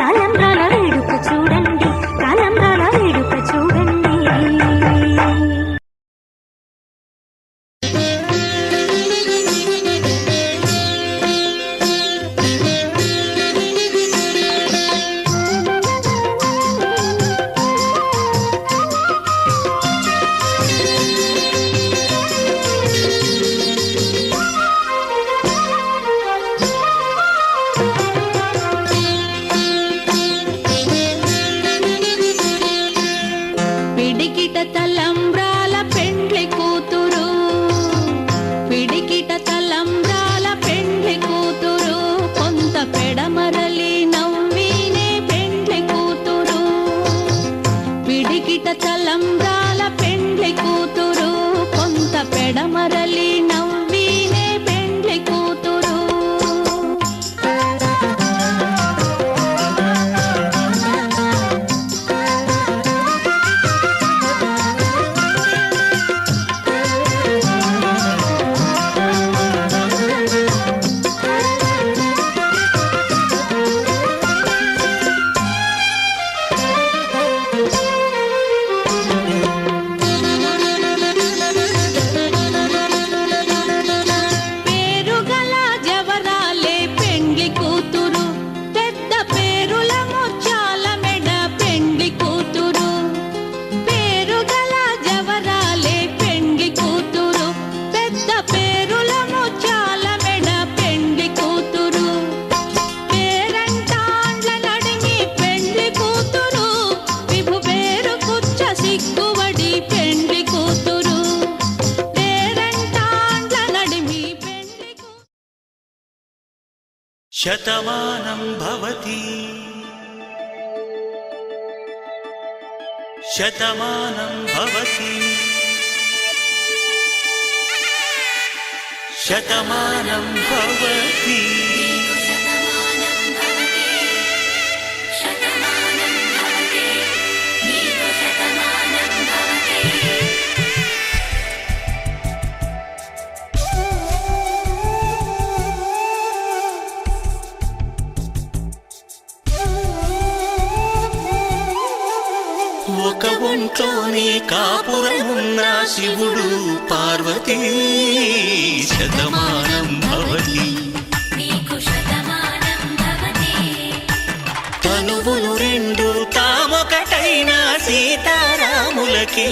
తలంబ్రాల వేడుక చూడండి, తలంబ్రాల వేడుక చూడండి. పిడికిట తలంబ్రాల పెండ్లి కూతురు, పిడికిట తలంబ్రాల పెండ్లి కూతురు, కొంత పెడమరలి నవ్వినే పెండ్లి కూతురు. పిడికిట తలంబ్రాల పెండ్లి కూతురు, కొంత పెడమరలి నవ్వినే పెండ్లి కూతురు. పేరుగల జవరాలే పెండ్లి కూతురు, పెద్ద పేరుల ముత్యాల మెడ పెండ్లి కూతురు. పేరుగల జవరాలే పెండ్లి కూతురు, పెద్ద పేరుల ముత్యాల మెడ పెండ్లి కూతురు. పేరంటాండ్ల నడిమి పెండ్లి కూతురు, విభు పేరు కుచ్చ సిగ్గువడి పెండ్లి కూతురు. పేరంటాండ్ల నడిమి పెండ్లి కూతురు. శతమానం భవతి శతమానం భవతి శతమానం భవతి ఒక ఒంట్లోనే కాపురమున్న శివుడు పార్వతీ శతమానం భవతి. తనువులు రెండు తామొకటైన సీతారాములకి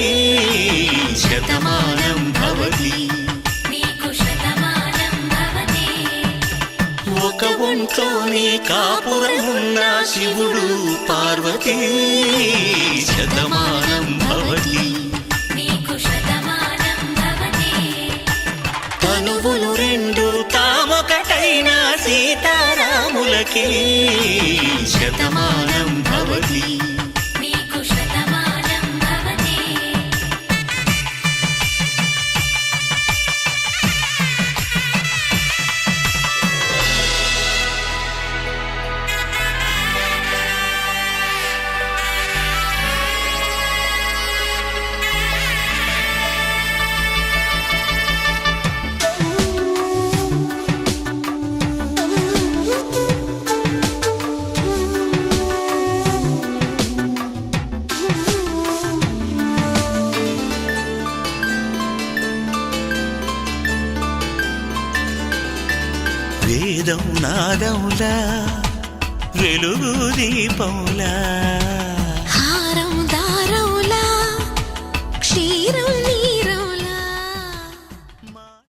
శతమానం భవతి. ఒక ఒంట్లోనే కాపురమున్న శివుడు పార్వతీ శతమానం భవతి. తనువులు రెండు తామొకటైన సీతారాములకి శతమానం భవతి. వేదం నాదములా వెలుగు దీపములా